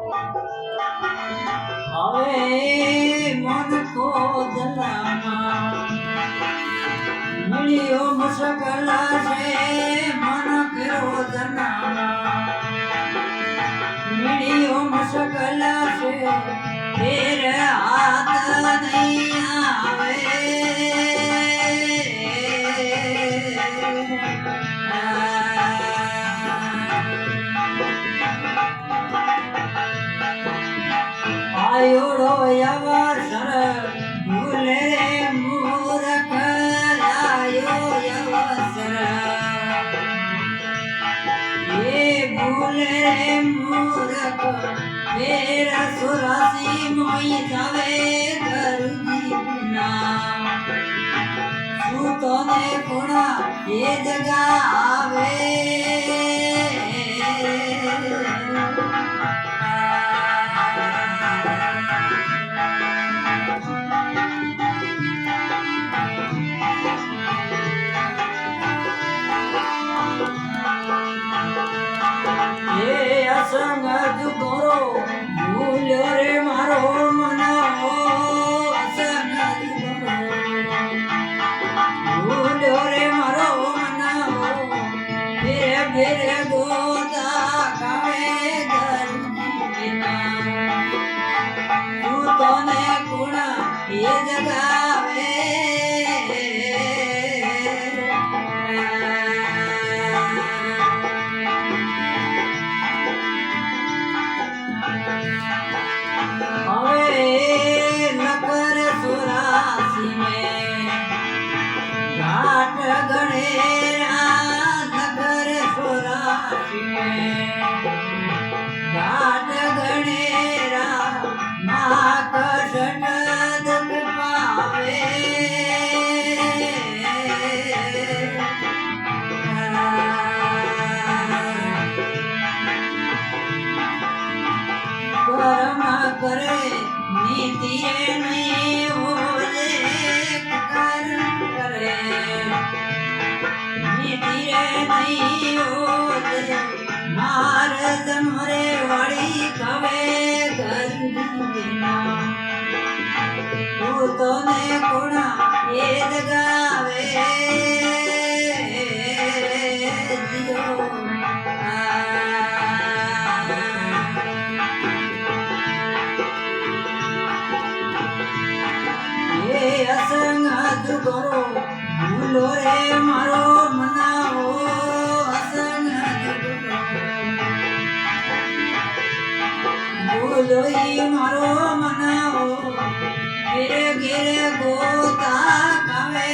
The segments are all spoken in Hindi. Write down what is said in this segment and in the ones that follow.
હવે મન કો જલામાં મળ્યો મુશ્કેલ છે મન કર્યો જનામાં મળ્યો મુશ્કેલ છે ફેર હાથ નહીં આવે આયોડો યવસર ભૂલે મૂરખ આયો યવસર એ ભૂલે મૂરખ ફેર સુરસી મોઈ જાવે ગરુજી ના સૂતો ને કોણા એ જગા આવે સંગત કરો ભૂલ્યો રે મારો મનાવો સંગત કરો ભૂલ્યો રે મારો મનાવો ફેરે ફેરે ગોતા કાવે ગરમીના તું તને કુણા એ જગાવે घाट गणेरा नगर सोरासी घाट गणेरा माकषण दुख पावे कर्म करे नीति नहीं होले कर्म करे नीति नहीं होले नारद मोरे वाली कवे गंदीना तू तो ने कोणा ये जगावे जियो असंगत करो भूलो रे मारो मनाओ असंगत भूलो ही मारो मनाओ गिरे गिरे गोता कावे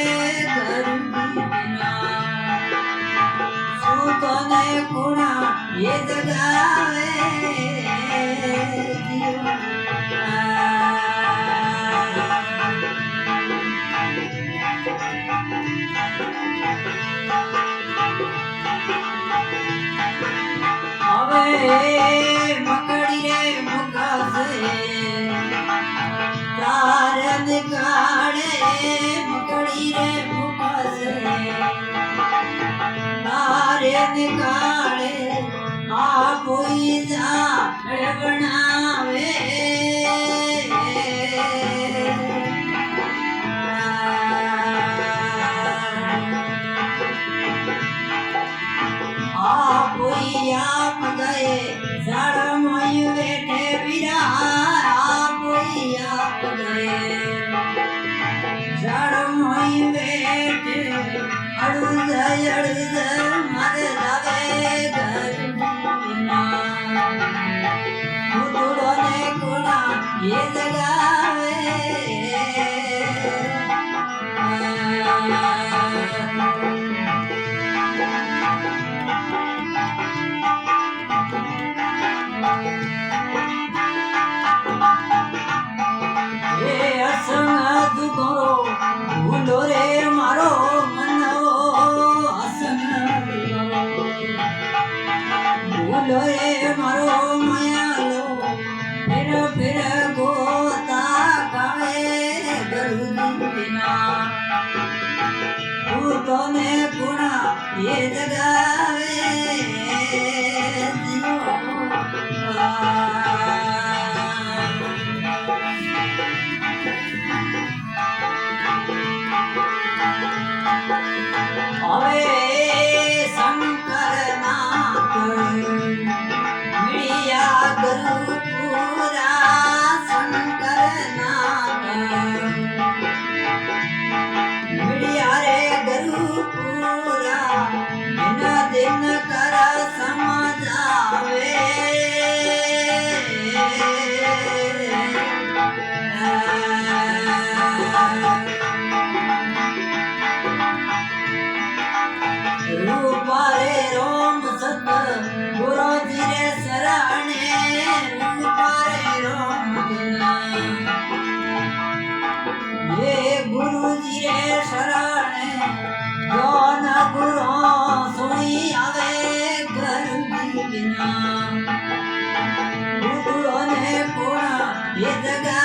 गरुना सूतो ने कुणा ये जगावे मकड़ी रे मुखा से तार निकाले मकड़ी रे मुखा से तार निकाले आप ही जा बनावे आप ही आप गए जड़ मोई बैठे बिरा आप ही आप गए जड़ मोई बैठे अड़ुद मर जावे घर बिना उतरो ने कोड़ा ये जगावे भूलो रे मारो मनाओ असंगत भूलो रे मारो मायालो फिर गोता कावे गरुना तू तो ने गुणा ये जगावे जियो गुरु पूरा शंकर नाथ मिलिया रे गुरु पूरा दिन दिन कर समझावे रूपारे रोम सत गुरु जी रे शरणे रूपारे रोम दिना ये गुरु जी रे शरणे जो न गुरु सुनी आवे घर बिना गुरु ने कोणा ये जगह